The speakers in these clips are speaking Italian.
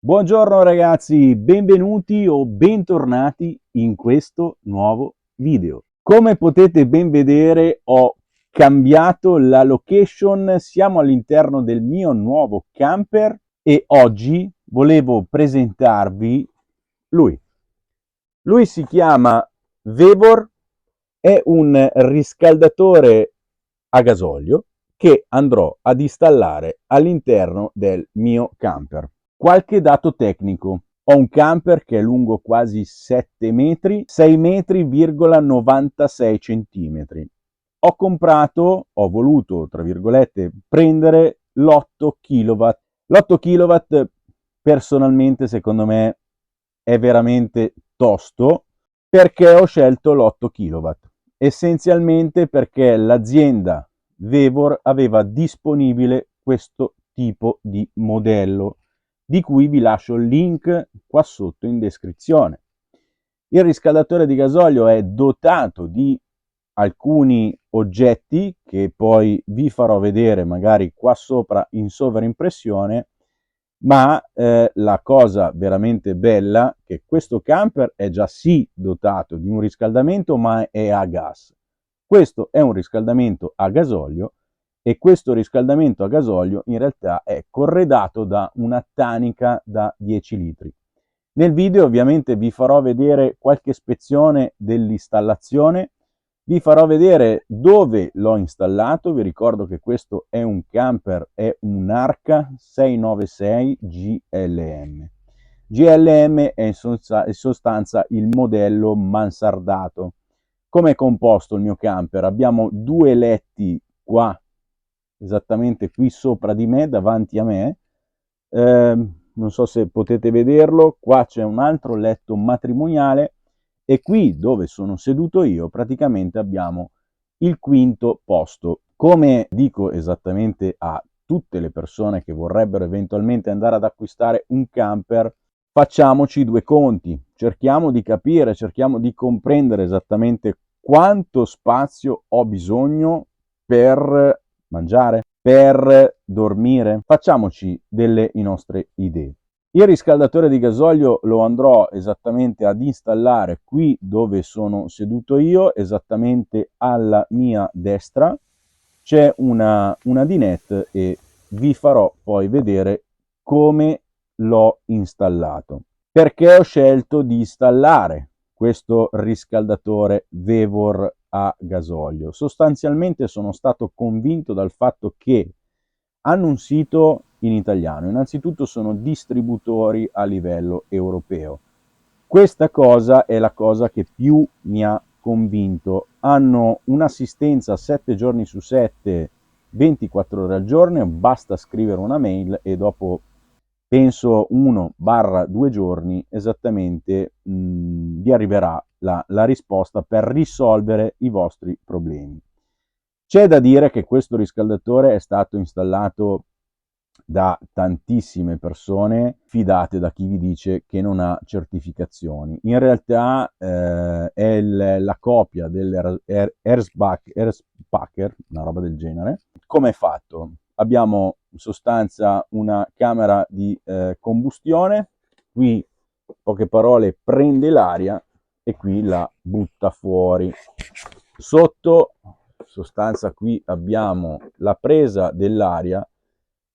Buongiorno ragazzi, benvenuti o bentornati in questo nuovo video. Come potete ben vedere ho cambiato la location, siamo all'interno del mio nuovo camper e oggi volevo presentarvi lui. Lui si chiama Vevor, è un riscaldatore a gasolio che andrò ad installare all'interno del mio camper. Qualche dato tecnico. Ho un camper che è lungo quasi 7 metri, 6 metri,96 centimetri. Ho voluto, tra virgolette, prendere l'8 kW. L'8 kW personalmente secondo me è veramente tosto. Perché ho scelto l'8 kW? Essenzialmente perché l'azienda Vevor aveva disponibile questo tipo di modello, di cui vi lascio il link qua sotto in descrizione. Il riscaldatore di gasolio è dotato di alcuni oggetti che poi vi farò vedere magari qua sopra in sovraimpressione, ma la cosa veramente bella è che questo camper è già sì dotato di un riscaldamento, ma è a gas. Questo è un riscaldamento a gasolio e questo riscaldamento a gasolio in realtà è corredato da una tanica da 10 litri. Nel video ovviamente vi farò vedere qualche ispezione dell'installazione, vi farò vedere dove l'ho installato. Vi ricordo che questo è un camper, è un Arca 696 GLM. GLM è in sostanza il modello mansardato. Come è composto il mio camper? Abbiamo due letti qua, esattamente qui sopra di me, davanti a me. Non so se potete vederlo, qua c'è un altro letto matrimoniale e qui dove sono seduto io praticamente abbiamo il quinto posto. Come dico esattamente a tutte le persone che vorrebbero eventualmente andare ad acquistare un camper, facciamoci due conti, cerchiamo di capire, cerchiamo di comprendere esattamente quanto spazio ho bisogno per mangiare, per dormire. Facciamoci delle nostre idee. Il riscaldatore di gasolio lo andrò esattamente ad installare qui dove sono seduto io, esattamente alla mia destra. C'è una dinette e vi farò poi vedere come l'ho installato. Perché ho scelto di installare questo riscaldatore Vevor a gasolio? Sostanzialmente sono stato convinto dal fatto che hanno un sito in italiano, innanzitutto sono distributori a livello europeo. Questa cosa è la cosa che più mi ha convinto. Hanno un'assistenza 7 giorni su 7, 24 ore al giorno, basta scrivere una mail e dopo penso 1-2 giorni esattamente vi arriverà la risposta per risolvere i vostri problemi. C'è da dire che questo riscaldatore è stato installato da tantissime persone, fidate da chi vi dice che non ha certificazioni. In realtà è la copia dell'Erspacher, una roba del genere. Come è fatto? Abbiamo in sostanza una camera di combustione, qui in poche parole prende l'aria e qui la butta fuori. Sotto in sostanza qui abbiamo la presa dell'aria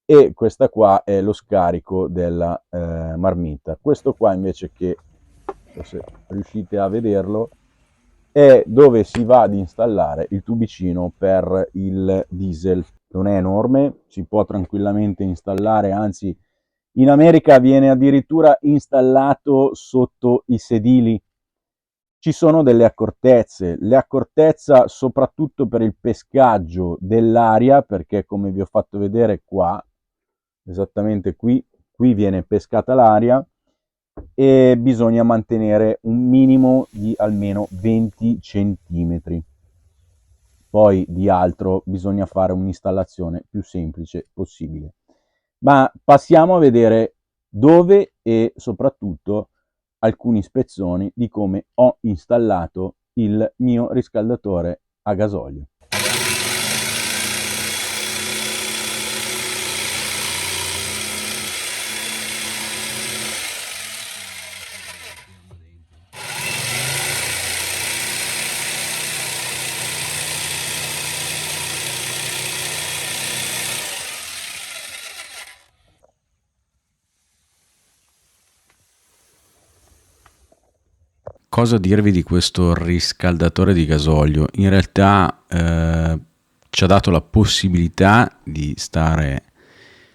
e questa qua è lo scarico della marmitta. Questo qua invece, che se riuscite a vederlo, è dove si va ad installare il tubicino per il diesel. Non è enorme, si può tranquillamente installare, anzi in America viene addirittura installato sotto i sedili. Ci sono delle accortezze, l'accortezza soprattutto per il pescaggio dell'aria, perché come vi ho fatto vedere qua, esattamente qui viene pescata l'aria e bisogna mantenere un minimo di almeno 20 centimetri. Poi di altro bisogna fare un'installazione più semplice possibile. Ma passiamo a vedere dove e soprattutto alcune ispezioni di come ho installato il mio riscaldatore a gasolio. cosa dirvi di questo riscaldatore di gasolio? In realtà ci ha dato la possibilità di stare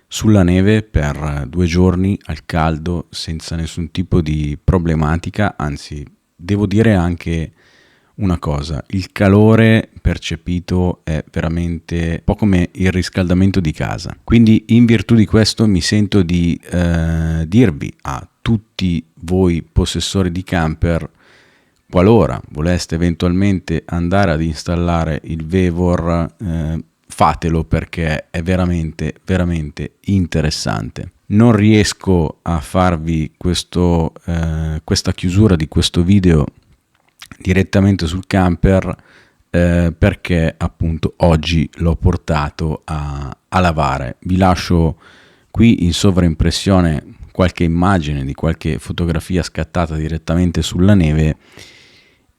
sulla neve per 2 giorni al caldo senza nessun tipo di problematica, anzi devo dire anche una cosa: il calore percepito è veramente un po' come il riscaldamento di casa. Quindi in virtù di questo mi sento di dirvi a tutti voi possessori di camper, qualora voleste eventualmente andare ad installare il Vevor, fatelo, perché è veramente veramente interessante. Non riesco a farvi questa chiusura di questo video direttamente sul camper perché appunto oggi l'ho portato a lavare. Vi lascio qui in sovraimpressione qualche immagine di qualche fotografia scattata direttamente sulla neve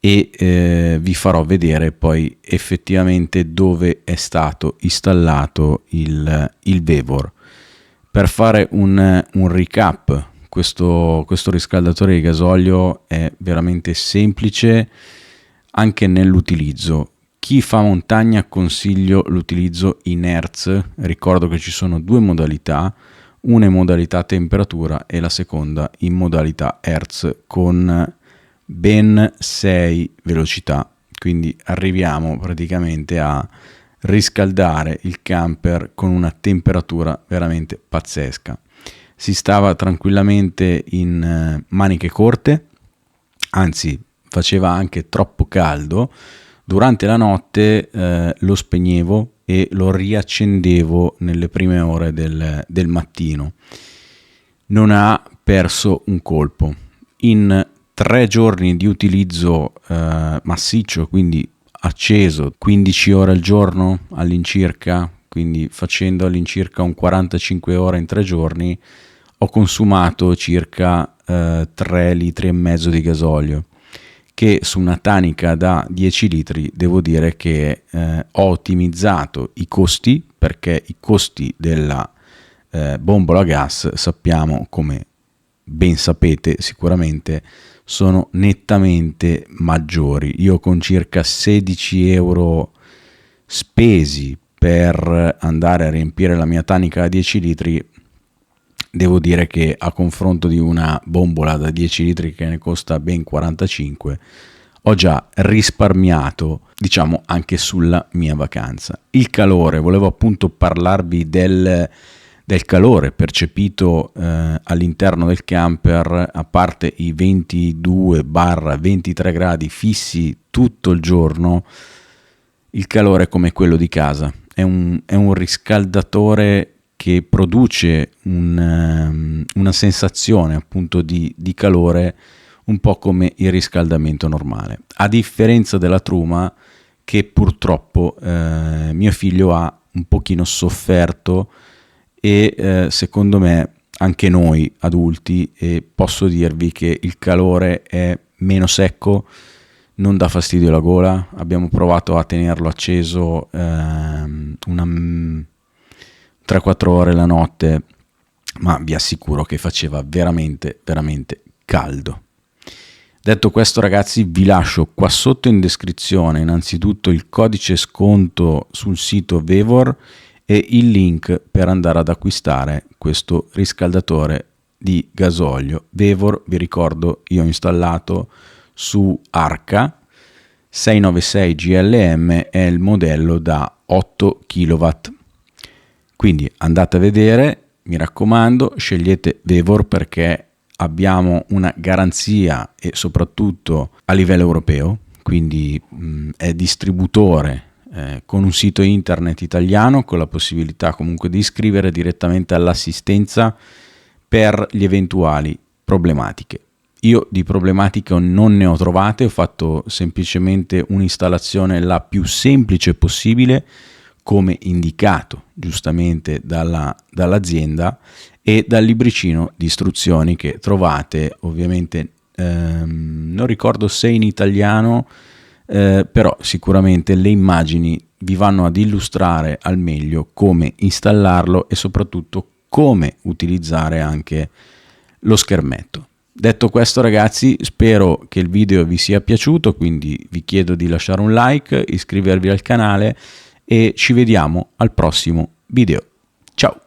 e vi farò vedere poi effettivamente dove è stato installato il Vevor. Per fare un recap, questo riscaldatore di gasolio è veramente semplice anche nell'utilizzo. Chi fa montagna consiglio l'utilizzo in Hertz. Ricordo che ci sono 2 modalità, una in modalità temperatura e la seconda in modalità Hertz con ben 6 velocità, quindi arriviamo praticamente a riscaldare il camper con una temperatura veramente pazzesca. Si stava tranquillamente in maniche corte, anzi faceva anche troppo caldo. Durante la notte lo spegnevo e lo riaccendevo nelle prime ore del mattino. Non ha perso un colpo. In 3 giorni di utilizzo massiccio, quindi acceso 15 ore al giorno all'incirca, quindi facendo all'incirca un 45 ore in 3 giorni, ho consumato circa 3 litri e mezzo di gasolio, che su una tanica da 10 litri devo dire che ho ottimizzato i costi, perché i costi della bombola a gas, sappiamo, come ben sapete sicuramente, sono nettamente maggiori. Io con circa 16 euro spesi per andare a riempire la mia tanica da 10 litri, devo dire che a confronto di una bombola da 10 litri che ne costa ben 45, ho già risparmiato, diciamo, anche sulla mia vacanza. Il calore, volevo appunto parlarvi del calore percepito all'interno del camper. A parte i 22-23 gradi fissi tutto il giorno, il calore è come quello di casa, è un riscaldatore che produce una sensazione appunto di calore un po' come il riscaldamento normale, a differenza della Truma, che purtroppo mio figlio ha un pochino sofferto, e secondo me anche noi adulti, e posso dirvi che il calore è meno secco, non dà fastidio alla gola. Abbiamo provato a tenerlo acceso 3-4 ore la notte, ma vi assicuro che faceva veramente veramente caldo. Detto questo, ragazzi, vi lascio qua sotto in descrizione innanzitutto il codice sconto sul sito Vevor e il link per andare ad acquistare questo riscaldatore di gasolio. Vevor, vi ricordo, io ho installato su Arca 696 GLM, è il modello da 8 kW. Quindi andate a vedere, mi raccomando, scegliete Vevor perché abbiamo una garanzia, e soprattutto a livello europeo, quindi è distributore con un sito internet italiano, con la possibilità comunque di iscrivere direttamente all'assistenza per gli eventuali problematiche. Io di problematiche non ne ho trovate, ho fatto semplicemente un'installazione la più semplice possibile, come indicato giustamente dall'azienda e dal libricino di istruzioni che trovate ovviamente, non ricordo se in italiano, però sicuramente le immagini vi vanno ad illustrare al meglio come installarlo e soprattutto come utilizzare anche lo schermetto. Detto questo, ragazzi, spero che il video vi sia piaciuto, quindi vi chiedo di lasciare un like, iscrivervi al canale e ci vediamo al prossimo video. Ciao!